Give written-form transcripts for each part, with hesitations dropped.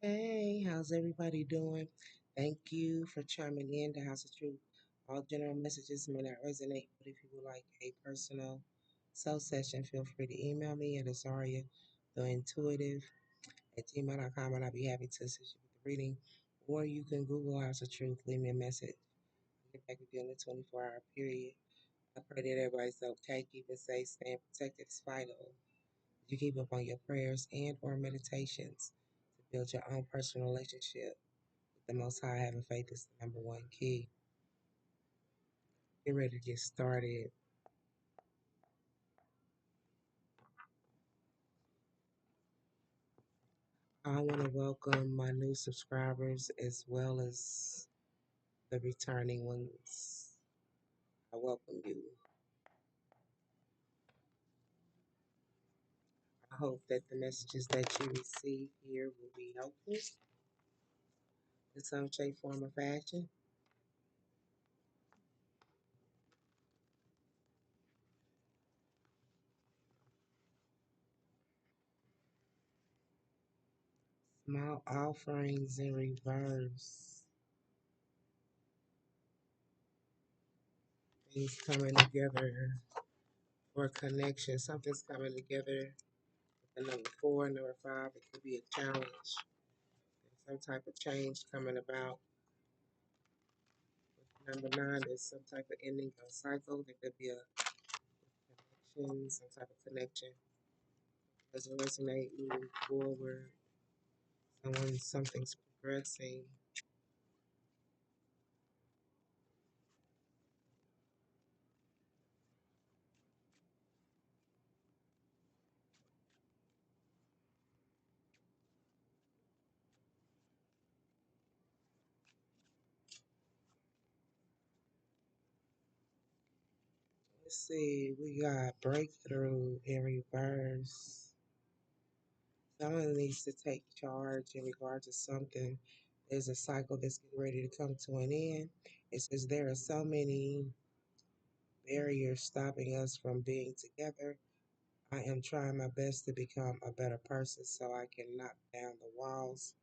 Hey, how's everybody doing? Thank you for chiming in to House of Truth. All general messages may not resonate, but if you would like a personal soul session, feel free to email me at AZARIATHEINTUITIVE at gmail.com and I'll be happy to assist you with the reading. Or you can Google House of Truth, leave me a message. I'll get back with you in a 24-hour period. I pray that everybody's okay, keeping safe, staying protected is vital. You keep up on your prayers and or meditations to build your own personal relationship with the Most High. Having faith is the number one key. Get ready to get started. I want to welcome my new subscribers as well as the returning ones. I welcome you. I hope that the messages that you receive here will be helpful in some shape, form, or fashion. Small offerings in reverse. Things coming together for connection. Something's coming together. The number 4, number 5, it could be a challenge. There's some type of change coming about. With number 9, there's some type of ending of cycle. There could be a connection, some type of connection. Doesn't resonate moving forward. Something's progressing. Let's see, we got breakthrough in reverse. Someone needs to take charge in regards to something. There's a cycle that's getting ready to come to an end. It says there are so many barriers stopping us from being together. I am trying my best to become a better person so I can knock down the walls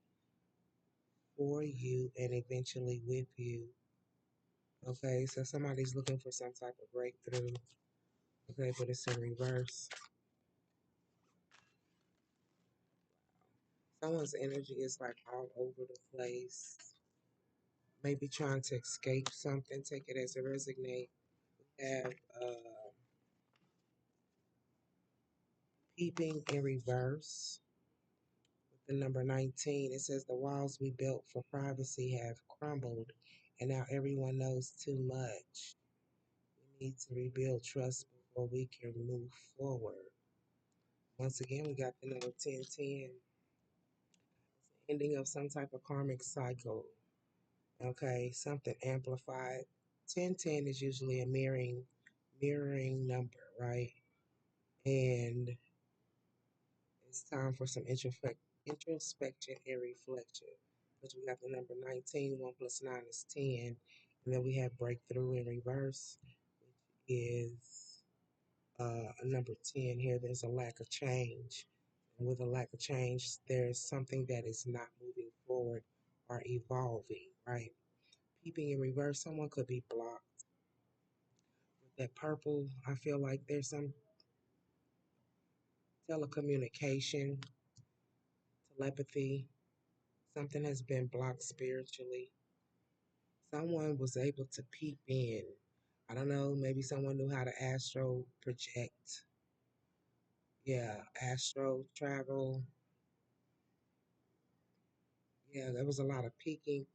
for you and eventually with you. Okay, so somebody's looking for some type of breakthrough. Okay, but it's in reverse. Someone's energy is like all over the place. Maybe trying to escape something. Take it as a resignate. Have peeping in reverse. The number 19, it says the walls we built for privacy have crumbled and now everyone knows too much. We need to rebuild trust before we can move forward. Once again, we got the number 1010. Ending of some type of karmic cycle. Okay, something amplified. 1010 is usually a mirroring number, right? And it's time for some introspection and reflection. Because we got the number 19, 1 plus 9 is 10. And then we have breakthrough in reverse, which is number 10 here. There's a lack of change. And with a lack of change, there's something that is not moving forward or evolving, right? Peeping in reverse, someone could be blocked. With that purple, I feel like there's some telecommunication, telepathy. Something has been blocked spiritually. Someone was able to peep in. I don't know, maybe someone knew how to astro project. Yeah, astro travel. Yeah, there was a lot of peeking.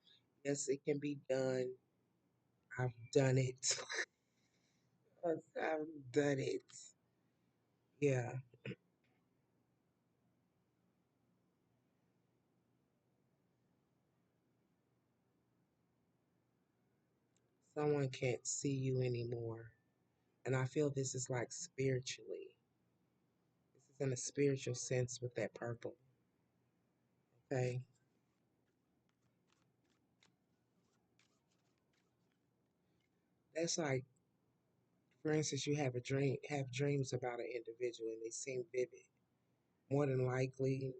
Yes, it can be done. I've done it. I've done it. Yeah, someone can't see you anymore. And I feel this is like spiritually. This is in a spiritual sense with that purple. Okay. That's like, for instance, you have dreams about an individual and they seem vivid. More than likely,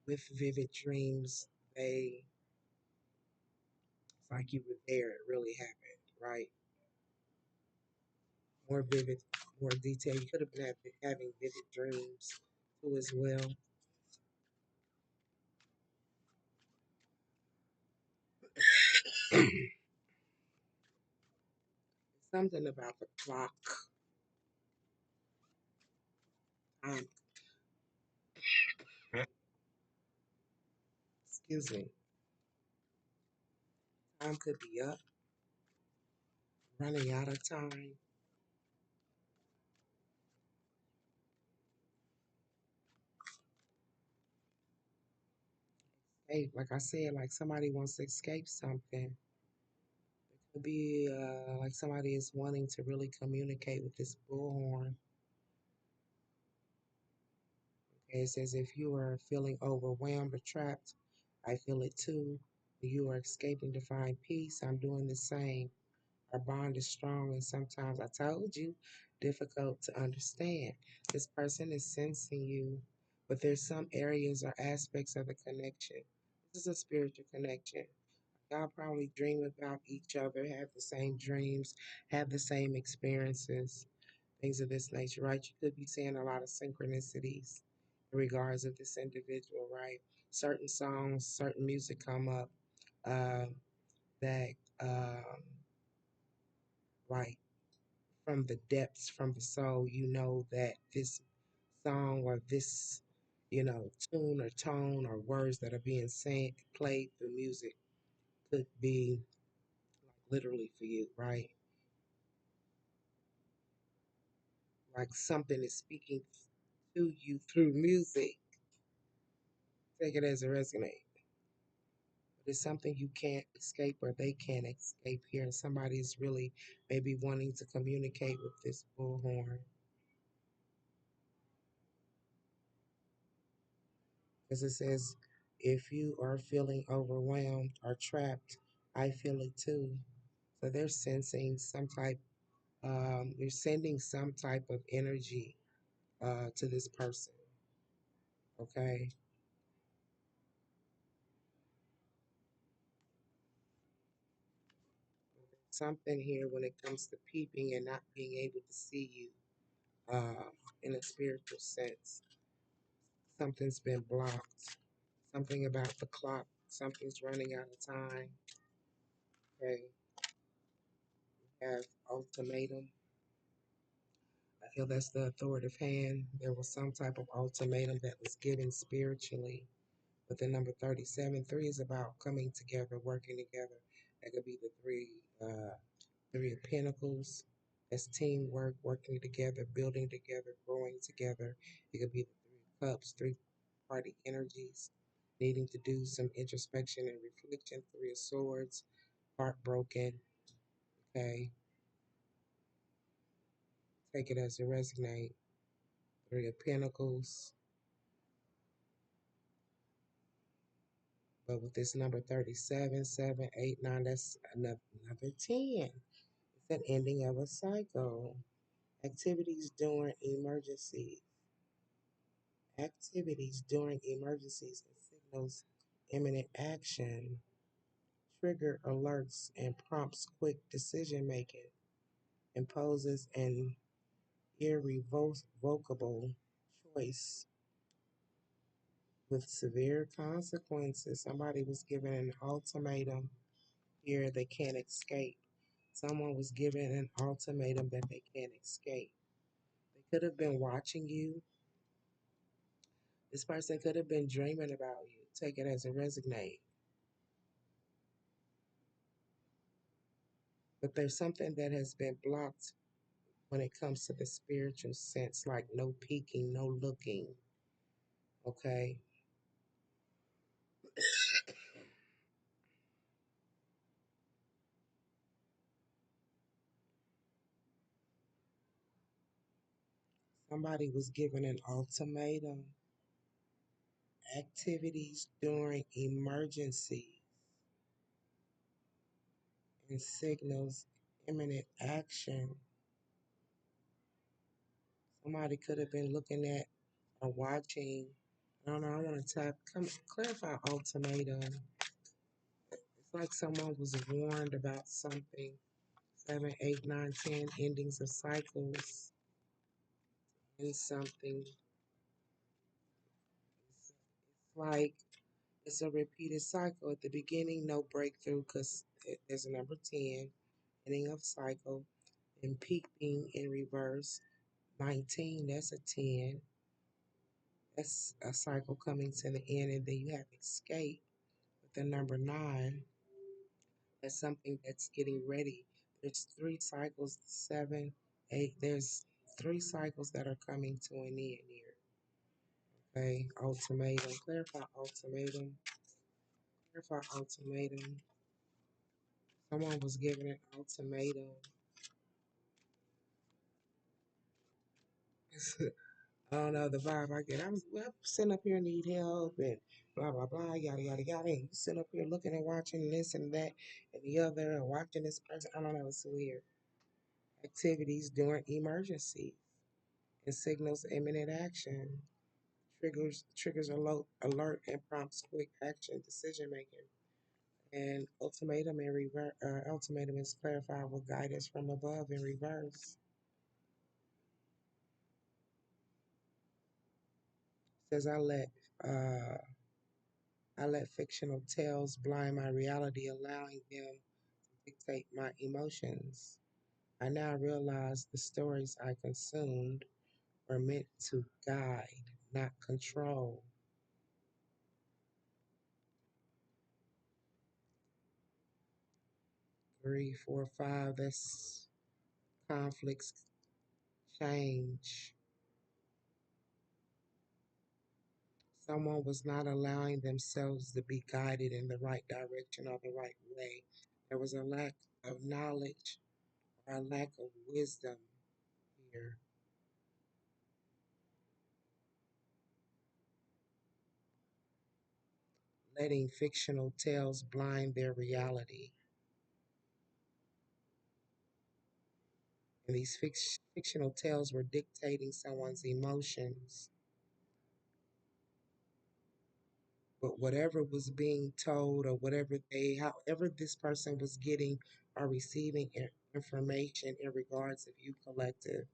with vivid dreams, They, it's like you were there, it really happened, right? More vivid, more detail. You could have been having vivid dreams too as well. Something about the clock, time, excuse me, time could be up, running out of time. Hey, like I said, like somebody wants to escape something. It could be like somebody is wanting to really communicate with this bullhorn. Okay, it says if you are feeling overwhelmed or trapped, I feel it too. You are escaping to find peace. I'm doing the same. Our bond is strong, and sometimes I told you, difficult to understand. This person is sensing you, but there's some areas or aspects of the connection. This is a spiritual connection. Y'all probably dream about each other, have the same dreams, have the same experiences, things of this nature, right? You could be seeing a lot of synchronicities in regards of this individual, right? Certain songs, certain music come up uh, that, um, like, from the depths, from the soul, you know that this song or this, tune or tone or words that are being sang, played through music could be like literally for you, right? Like something is speaking to you through music. Take it as a resonate. But it's something you can't escape or they can't escape here. And somebody is really maybe wanting to communicate with this bullhorn. Because it says, if you are feeling overwhelmed or trapped, I feel it too. So they're sensing some type, they're sending some type of energy to this person. Okay. Something here when it comes to peeping and not being able to see you uh, in a spiritual sense. Something's been blocked. Something about the clock. Something's running out of time. Okay. We have ultimatum. I feel that's the authoritative hand. There was some type of ultimatum that was given spiritually. But the number 37, three is about coming together, working together. That could be the three of pentacles. That's teamwork, working together, building together, growing together. It could be the three of cups, three party energies, needing to do some introspection and reflection. Three of swords, heartbroken. Okay, take it as it resonate. Three of pentacles. But with this number 37, 7, 8, 9, that's another 10. It's an ending of a cycle. Activities during emergencies. Activities during emergencies and signals imminent action. Trigger alerts and prompts quick decision making. Imposes an irrevocable choice with severe consequences. Somebody was given an ultimatum here they can't escape. Someone was given an ultimatum that they can't escape. They could have been watching you. This person could have been dreaming about you. Take it as a resonate. But there's something that has been blocked when it comes to the spiritual sense, like no peeking, no looking. Okay. Somebody was given an ultimatum. Activities during emergency and signals imminent action. Somebody could have been looking at or watching I don't know. I want to clarify ultimatum. It's like someone was warned about something. 7, 8, 9, 10 endings of cycles and something. It's like it's a repeated cycle. At the beginning, no breakthrough because there's a number 10, ending of cycle, and peaking in reverse. 19, that's a 10. That's a cycle coming to the end, and then you have escape with the number 9. That's something that's getting ready. There's 3 cycles, 7, 8. There's 3 cycles that are coming to an end here. Okay, ultimatum. Clarify ultimatum. Clarify ultimatum. Someone was given an ultimatum. I don't know the vibe I get. I'm sitting up here need help and blah blah blah yada yada yada. And you sitting up here looking and watching this and that and the other and watching this person. I don't know. It's weird. Activities during emergencies and signals imminent action. Triggers alert and prompts quick action decision making. And ultimatum is clarified with guidance from above in reverse. Says uh, I let fictional tales blind my reality, allowing them to dictate my emotions. I now realize the stories I consumed were meant to guide, not control. 3, 4, 5. That's conflicts change. Someone was not allowing themselves to be guided in the right direction or the right way. There was a lack of knowledge or a lack of wisdom here. Letting fictional tales blind their reality. And these fictional tales were dictating someone's emotions. But whatever was being told or however this person was getting or receiving information in regards of you collective,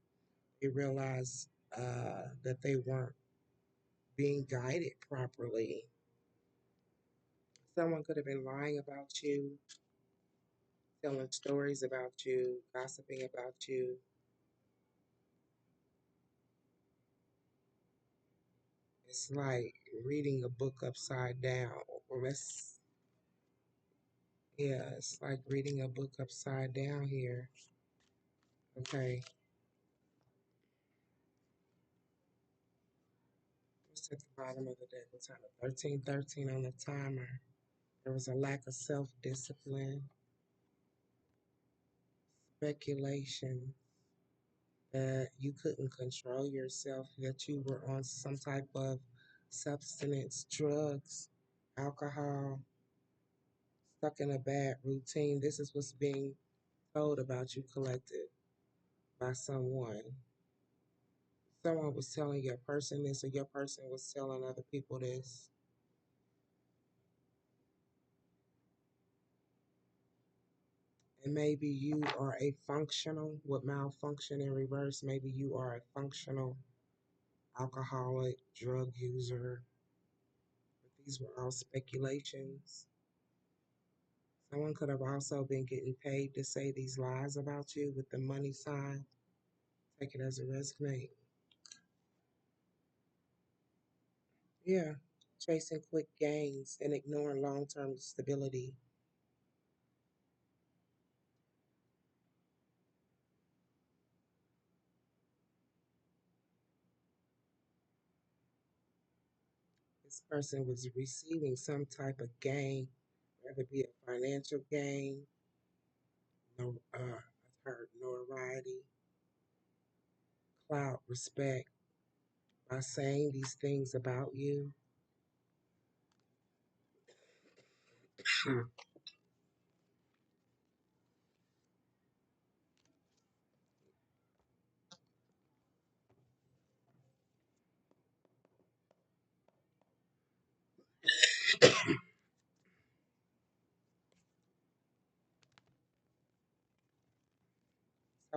they realized that they weren't being guided properly. Someone could have been lying about you, telling stories about you, gossiping about you. It's like reading a book upside down. Or it's like reading a book upside down here. Okay, what's at the bottom of the deck? What time? 13:13 on the timer. There was a lack of self discipline, speculation that you couldn't control yourself, that you were on some type of substance, drugs, alcohol, stuck in a bad routine. This is what's being told about you collected by someone. Someone was telling your person this, or your person was telling other people this. And maybe you are a functional, with malfunction in reverse, maybe you are a functional alcoholic, drug user. But these were all speculations. Someone could have also been getting paid to say these lies about you with the money sign. Take it as a risk, mate. Yeah, chasing quick gains and ignoring long term stability. This person was receiving some type of gain, whether it be a financial gain, no, I've heard notoriety, clout, respect, by saying these things about you.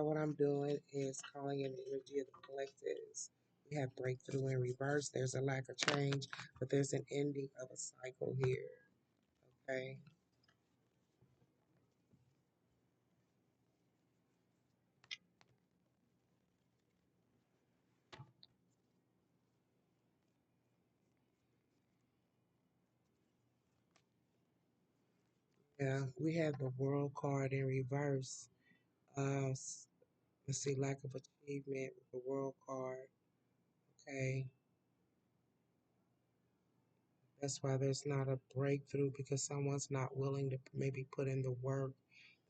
So what I'm doing is calling in the energy of the collectives. We have breakthrough in reverse. There's a lack of change, but there's an ending of a cycle here. Okay. Yeah, we have the world card in reverse. Let's see, lack of achievement with the world card. Okay. That's why there's not a breakthrough because someone's not willing to maybe put in the work,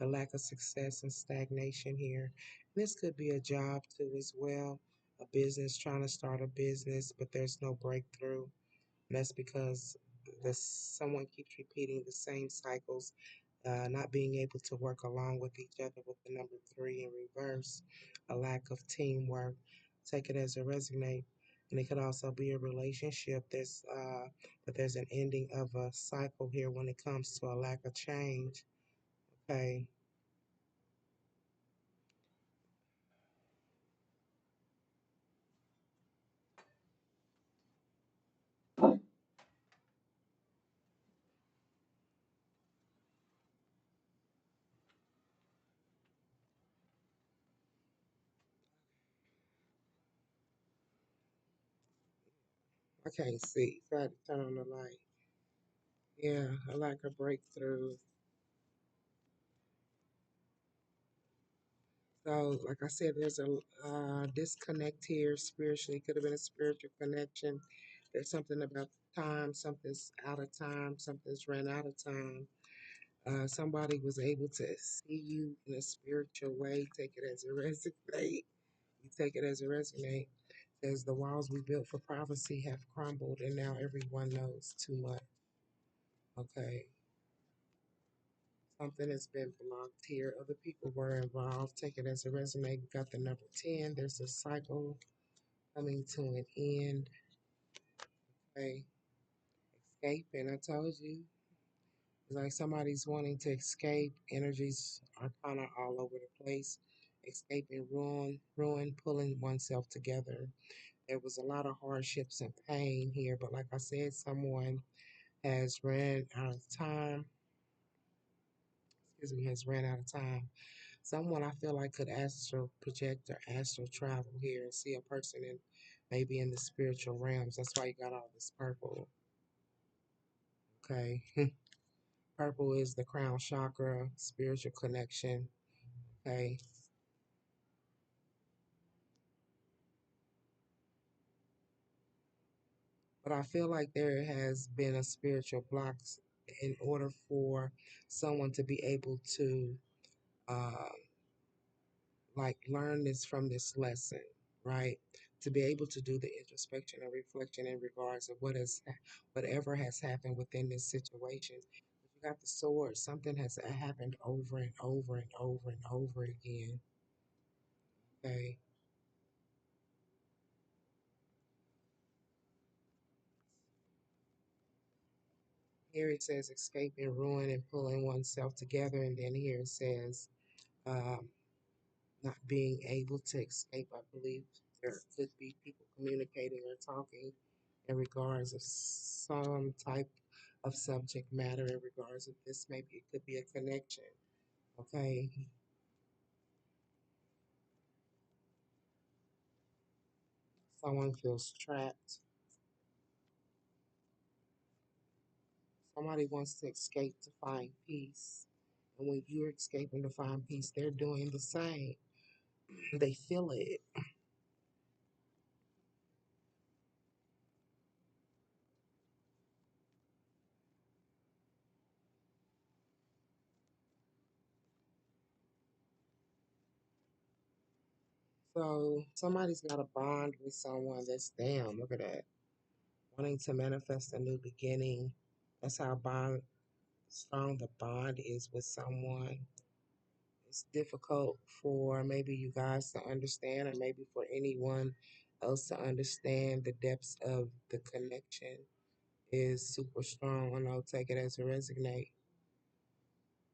the lack of success and stagnation here. This could be a job too as well, a business trying to start a business, but there's no breakthrough. And that's because someone keeps repeating the same cycles, not being able to work along with each other with the number three in reverse, a lack of teamwork. Take it as a resonate. And it could also be a relationship. But there's an ending of a cycle here when it comes to a lack of change. Okay. I can't see. So I had to turn on the light. Yeah, a lack of breakthrough. So, like I said, there's a disconnect here spiritually. Could have been a spiritual connection. There's something about time. Something's out of time. Something's ran out of time. Somebody was able to see you in a spiritual way. Take it as a resonate. You take it as a resonate. Says the walls we built for prophecy have crumbled, and now everyone knows too much. Okay. Something has been blocked here. Other people were involved. Take it as a resume. We got the number 10. There's a cycle coming to an end. Okay. Escape. And I told you, it's like somebody's wanting to escape. Energies are kind of all over the place. Escaping ruin, pulling oneself together. There was a lot of hardships and pain here, but like I said, someone has ran out of time. Excuse me, has ran out of time. Someone I feel like could astral project or astral travel here and see a person in maybe in the spiritual realms. That's why you got all this purple. Okay. Purple is the crown chakra, spiritual connection. Okay. But I feel like there has been a spiritual block in order for someone to be able to uh, like learn this from this lesson, right? To be able to do the introspection and reflection in regards of whatever has happened within this situation. If you got the sword, something has happened over and over and over and over again. Okay. Here it says escaping ruin and pulling oneself together, and then here it says um, not being able to escape. I believe there could be people communicating or talking in regards of some type of subject matter in regards of this. Maybe it could be a connection. Okay. Someone feels trapped. Somebody wants to escape to find peace. And when you're escaping to find peace, they're doing the same. They feel it. So somebody's got a bond with someone that's damn, look at that. Wanting to manifest a new beginning. That's how strong the bond is with someone. It's difficult for maybe you guys to understand, or maybe for anyone else to understand the depths of the connection is super strong. And I'll take it as a resonate.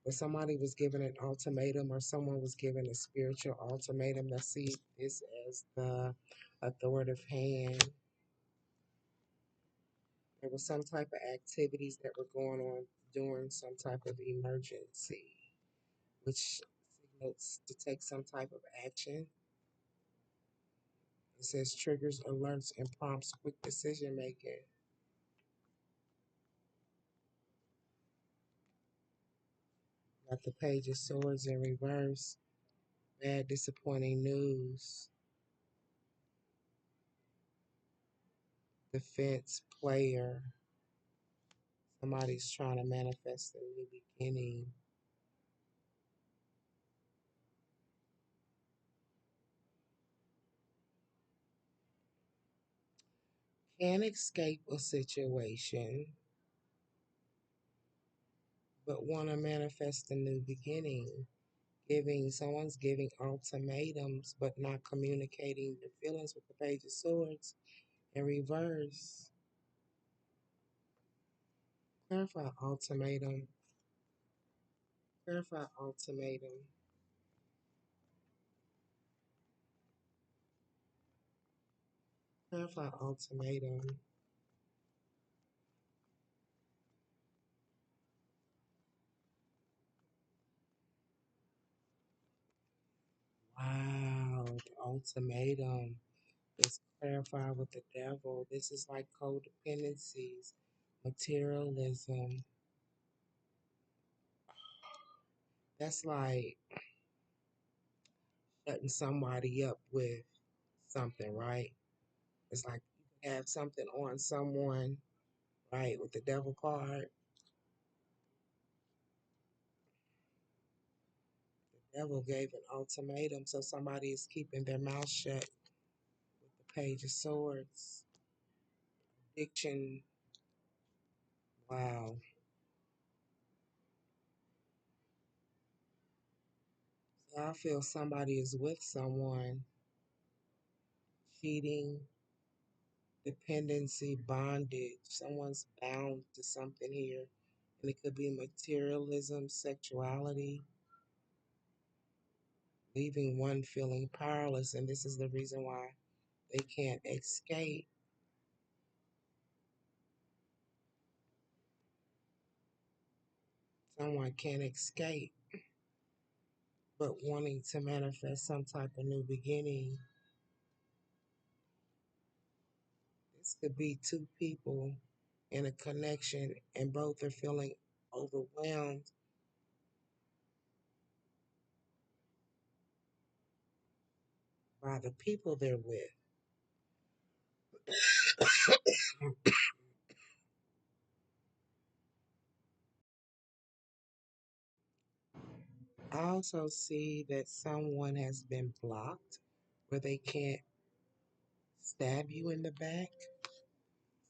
But somebody was given an ultimatum, or someone was given a spiritual ultimatum. Let's see this as the authoritative hand. There was some type of activities that were going on during some type of emergency, which signals to take some type of action. It says triggers, alerts, and prompts quick decision making. Got the Page of Swords in reverse. Bad, disappointing news. Defense player. Somebody's trying to manifest a new beginning. Can't escape a situation, but want to manifest a new beginning. Someone's giving ultimatums, but not communicating their feelings with the Page of Swords in reverse. Clarify ultimatum. Clarify ultimatum. Clarify ultimatum. Wow, the ultimatum is clarified with the devil. This is like codependencies, materialism. That's like shutting somebody up with something, right? It's like you can have something on someone, right, with the devil card. The devil gave an ultimatum, so somebody is keeping their mouth shut with the Page of Swords. Addiction. Wow. So I feel somebody is with someone, cheating, dependency, bondage. Someone's bound to something here. And it could be materialism, sexuality, leaving one feeling powerless. And this is the reason why they can't escape. Someone can't escape, but wanting to manifest some type of new beginning. This could be two people in a connection, and both are feeling overwhelmed by the people they're with. I also see that someone has been blocked where they can't stab you in the back.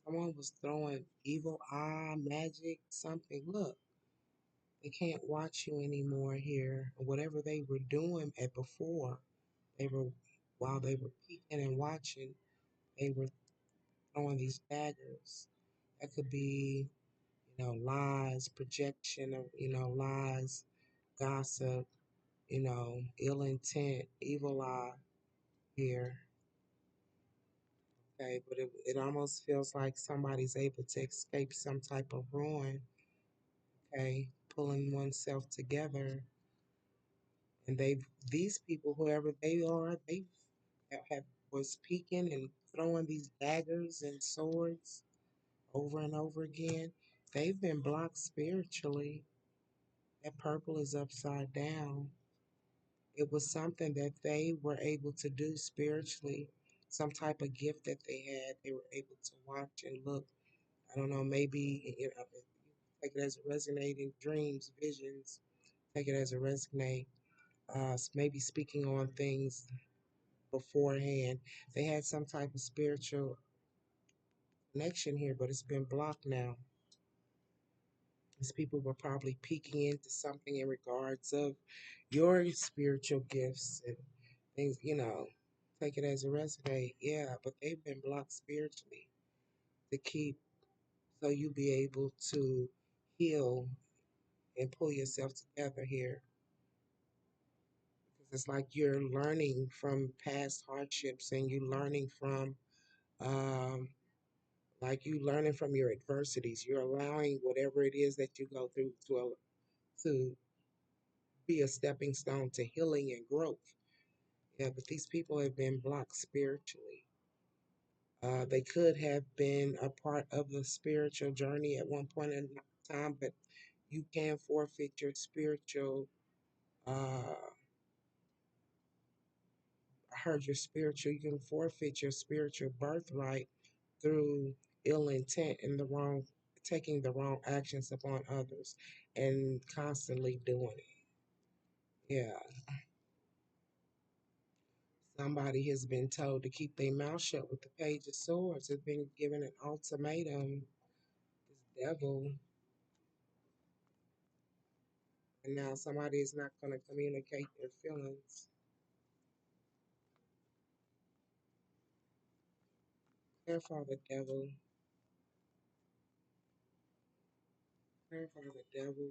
Someone was throwing evil eye, magic, something. Look, they can't watch you anymore here. Whatever they were doing at before, they were while they were peeking and watching, they were throwing these daggers. That could be, lies, projection of, lies, gossip, ill intent, evil eye here. Okay, but it almost feels like somebody's able to escape some type of ruin, okay, pulling oneself together. And these people, whoever they are, they have was peeking and throwing these daggers and swords over and over again. They've been blocked spiritually. That purple is upside down. It was something that they were able to do spiritually, some type of gift that they had. They were able to watch and look. I don't know, maybe take it as a resonating dreams, visions. Take it as a resonate. Maybe speaking on things beforehand. They had some type of spiritual connection here, but it's been blocked now. These people were probably peeking into something in regards of your spiritual gifts and things, take it as a resume. Yeah, but they've been blocked spiritually to keep so you be able to heal and pull yourself together here. Because it's like you're learning from past hardships and you learning from, um, like you learning from your adversities. You're allowing whatever it is that you go through to be a stepping stone to healing and growth. Yeah, but these people have been blocked spiritually. They could have been a part of the spiritual journey at one point in time, but you can forfeit your spiritual, uh, I heard your spiritual, you can forfeit your spiritual birthright through ill intent and taking the wrong actions upon others and constantly doing it. Yeah, somebody has been told to keep their mouth shut with the Page of Swords, has been given an ultimatum, this devil, and now somebody is not going to communicate their feelings. Clarify the devil, clarify the devil,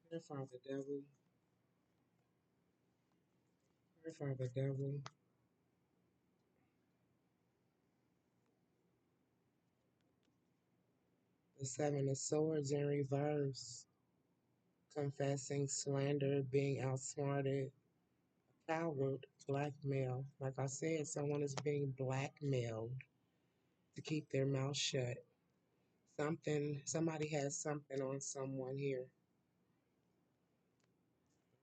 clarify the devil, clarify the devil. The Seven of Swords in reverse, confessing, slander, being outsmarted, coward, blackmail. Like I said, someone is being blackmailed to keep their mouth shut. Somebody has something on someone here.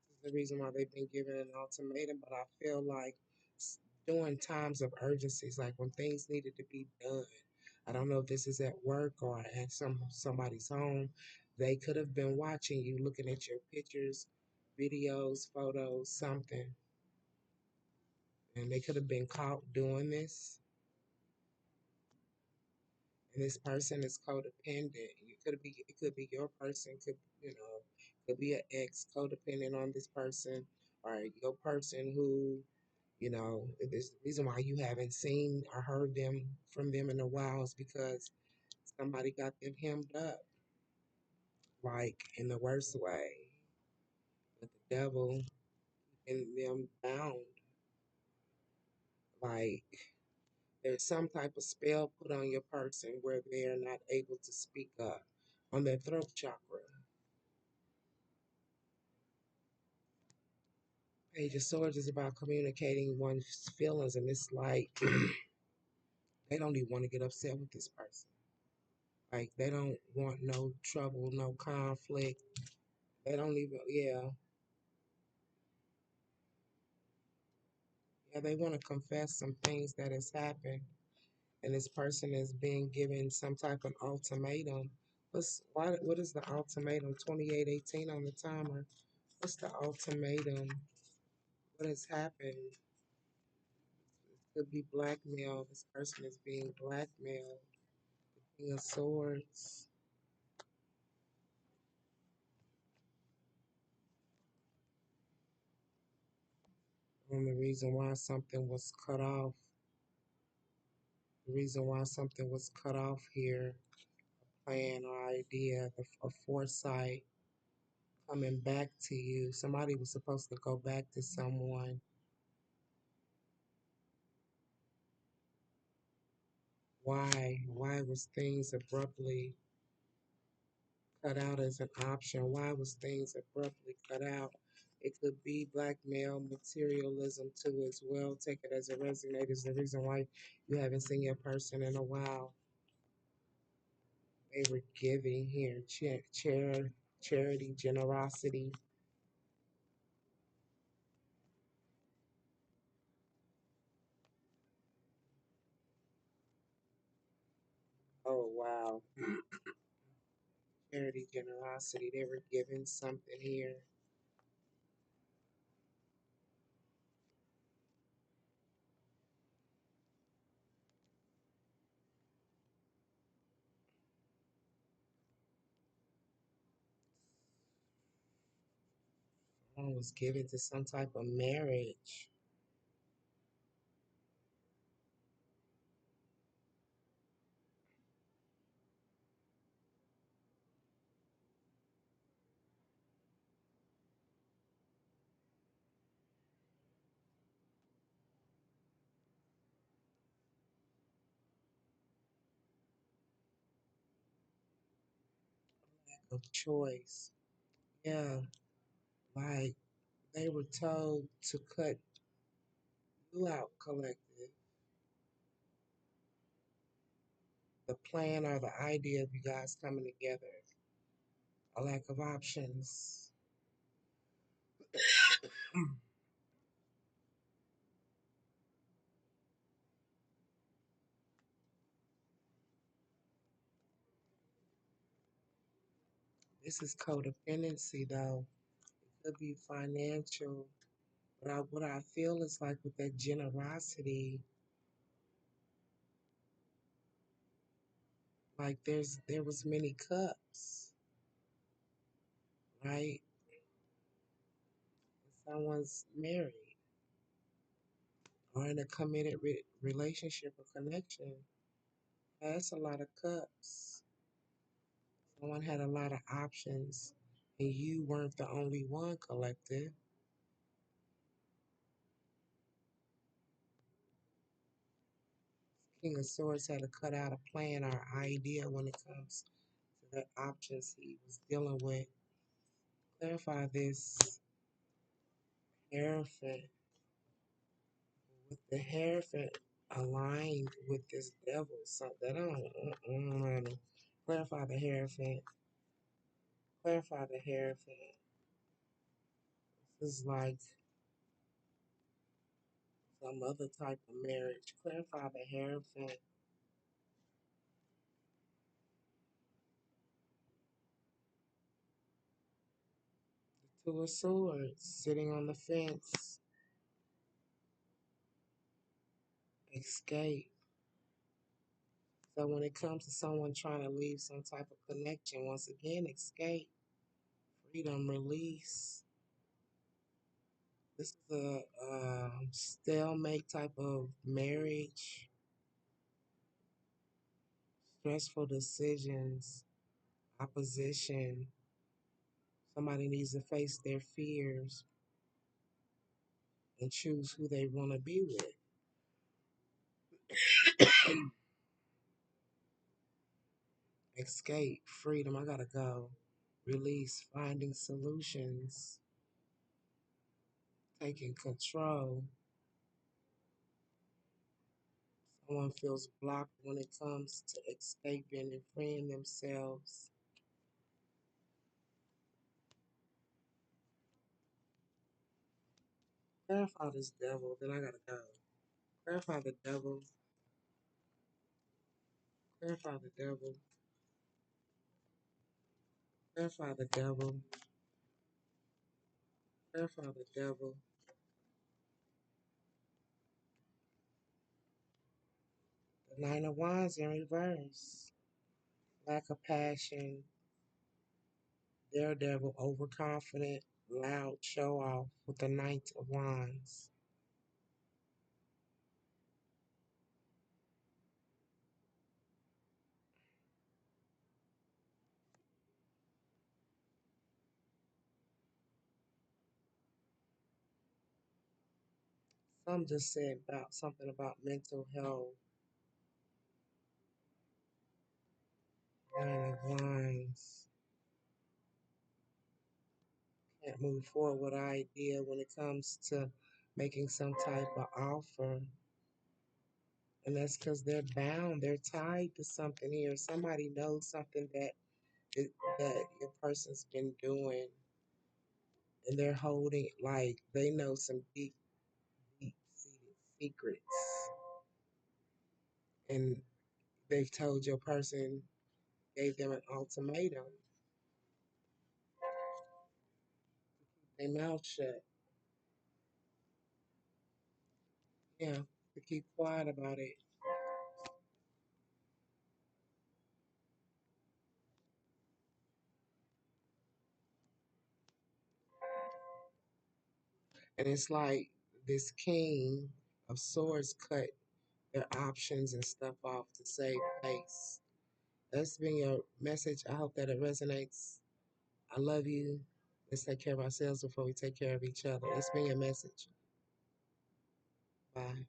This is the reason why they've been given an ultimatum, but I feel like during times of urgencies, like when things needed to be done. I don't know if this is at work or at somebody's home. They could have been watching you, looking at your pictures, videos, photos, something, and they could have been caught doing this. And this person is codependent. It could be your person, could be an ex codependent on this person, or your person who, there's the reason why you haven't seen or heard from them in a while is because somebody got them hemmed up, like in the worst way, with the devil and them bound. Like there's some type of spell put on your person where they are not able to speak up on their throat chakra. Page of Swords is about communicating one's feelings, and it's like they don't even want to get upset with this person. Like they don't want no trouble, no conflict. They don't even, yeah, they want to confess some things that has happened, and this person is being given some type of ultimatum. What is the ultimatum? 2818 on the timer. What's the ultimatum? What has happened? It could be blackmail. This person is being blackmailed. King of Swords. And the reason why something was cut off. The reason why something was cut off here. Plan or idea, a foresight coming back to you. Somebody was supposed to go back to someone. Why? Why was things abruptly cut out as an option? Why was things abruptly cut out? It could be blackmail, materialism too as well. Take it as it resonates. The reason why you haven't seen your person in a while. They were giving here, charity, generosity. Oh wow, charity, generosity. They were giving something here. Someone was giving to some type of marriage. of choice. Yeah, like they were told to cut you out, collective. The plan or the idea of you guys coming together, a lack of options. This is codependency, though. It could be financial, but what I feel is like with that generosity, like there was many cups, right? Someone's married or in a committed relationship or connection. That's a lot of cups. Someone had a lot of options, and you weren't the only one, collective. King of Swords had to cut out a plan or idea when it comes to the options he was dealing with. Clarify this Hierophant. With the Hierophant aligned with this devil, so that I don't clarify the Hierophant. Clarify the Hierophant. This is like some other type of marriage. Clarify the Hierophant. Two of Swords sitting on the fence. Escape. So when it comes to someone trying to leave some type of connection, once again, escape, freedom, release. This is a stalemate type of marriage, stressful decisions, opposition. Somebody needs to face their fears and choose who they want to be with. Escape, freedom, I gotta go. Release, finding solutions, taking control. Someone feels blocked when it comes to escaping and freeing themselves. Clarify this devil, then I gotta go. Clarify the devil, clarify the devil, clarify the devil, clarify the devil. The Nine of Wands in reverse. Lack of passion, daredevil, overconfident, loud, show off with the Knight of Wands. Some just said about something about mental health. Nine of Wands. Can't move forward with an idea when it comes to making some type of offer. And that's because they're bound, they're tied to something here. Somebody knows something that your person's been doing, and they're holding, like, they know some deep, deep seated secrets. And they've told your person, gave them an ultimatum, their mouth shut. Yeah, to keep quiet about it. And it's like this king of swords cut their options and stuff off to save face. That's been your message. I hope that it resonates. I love you. Let's take care of ourselves before we take care of each other. It's been your message. Bye.